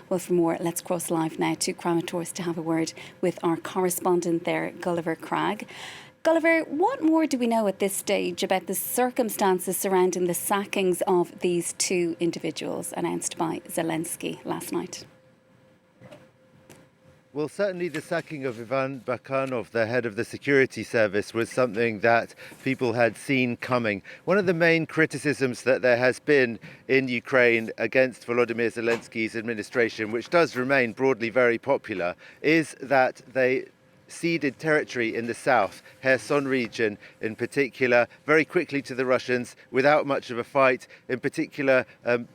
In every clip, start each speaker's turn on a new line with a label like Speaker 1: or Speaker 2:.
Speaker 1: Well, for more, let's cross live now to Kramatorsk to have a word with our correspondent there, Gulliver Cragg. Gulliver, what more do we know at this stage about the circumstances surrounding the sackings of these two individuals announced by Zelensky last night?
Speaker 2: Well, certainly the sacking of Ivan Bakanov, the head of the security service, was something that people had seen coming. One of the main criticisms that there has been in Ukraine against Volodymyr Zelensky's administration, which does remain broadly very popular, is that they ceded territory in the south, Kherson region in particular, very quickly to the Russians without much of a fight. In particular,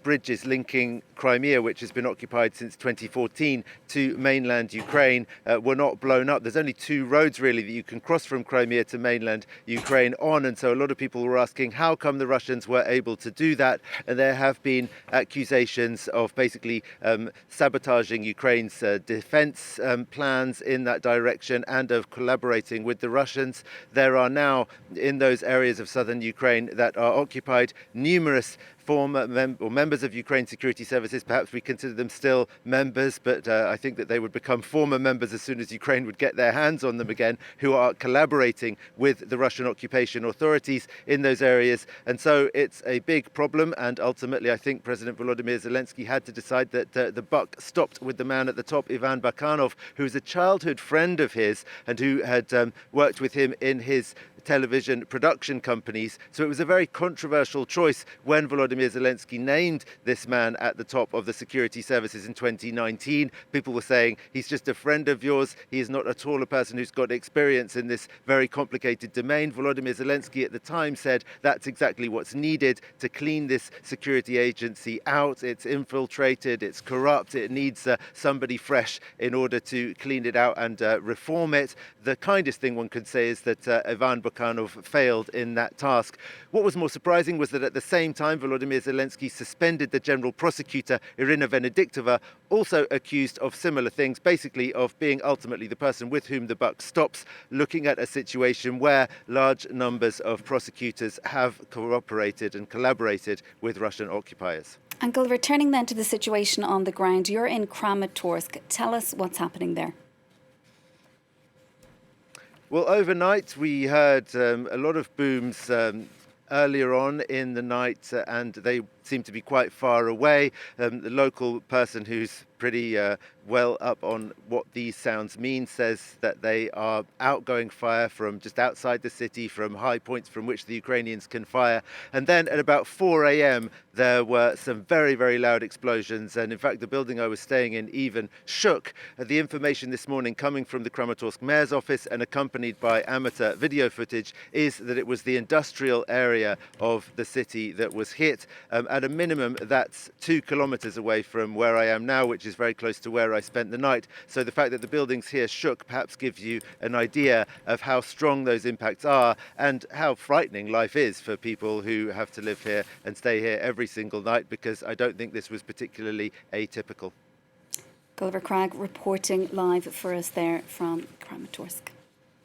Speaker 2: bridges linking Crimea, which has been occupied since 2014, to mainland Ukraine were not blown up. There's only two roads really that you can cross from Crimea to mainland Ukraine on, and so a lot of people were asking how come the Russians were able to do that, and there have been accusations of basically sabotaging Ukraine's defense plans in that direction and of collaborating with the Russians. There are now, in those areas of southern Ukraine that are occupied, numerous former members of Ukraine's security services. Perhaps we consider them still members, but I think that they would become former members as soon as Ukraine would get their hands on them again, who are collaborating with the Russian occupation authorities in those areas. And so it's a big problem, and ultimately I think President Volodymyr Zelenskiy had to decide that the buck stopped with the man at the top, Ivan Bakanov, who is a childhood friend of his and who had worked with him in his television production companies. So it was a very controversial choice when Volodymyr Zelensky named this man at the top of the security services in 2019. People were saying, he's just a friend of yours. He is not at all a person who's got experience in this very complicated domain. Volodymyr Zelensky at the time said that's exactly what's needed to clean this security agency out. It's infiltrated, it's corrupt, it needs somebody fresh in order to clean it out and reform it. The kindest thing one could say is that Ivan Bakanov failed in that task. What was more surprising was that at the same time, Volodymyr Zelensky suspended the general prosecutor, Irina Venediktova, also accused of similar things, basically of being ultimately the person with whom the buck stops, looking at a situation where large numbers of prosecutors have cooperated and collaborated with Russian occupiers.
Speaker 1: And Gulliver, turning then to the situation on the ground, you're in Kramatorsk. Tell us what's happening there.
Speaker 2: Well, overnight we heard a lot of booms earlier on in the night, and they seem to be quite far away. The local person who's pretty well up on what these sounds mean says that they are outgoing fire from just outside the city, from high points from which the Ukrainians can fire. And then at about 4 a.m. there were some very, very loud explosions, and in fact the building I was staying in even shook. The information this morning coming from the Kramatorsk mayor's office and accompanied by amateur video footage is that it was the industrial area of the city that was hit. At a minimum, that's 2 kilometers away from where I am now, which is very close to where I spent the night. So the fact that the buildings here shook perhaps gives you an idea of how strong those impacts are and how frightening life is for people who have to live here and stay here every single night, because I don't think this was particularly atypical.
Speaker 1: Gulliver Cragg reporting live for us there from Kramatorsk.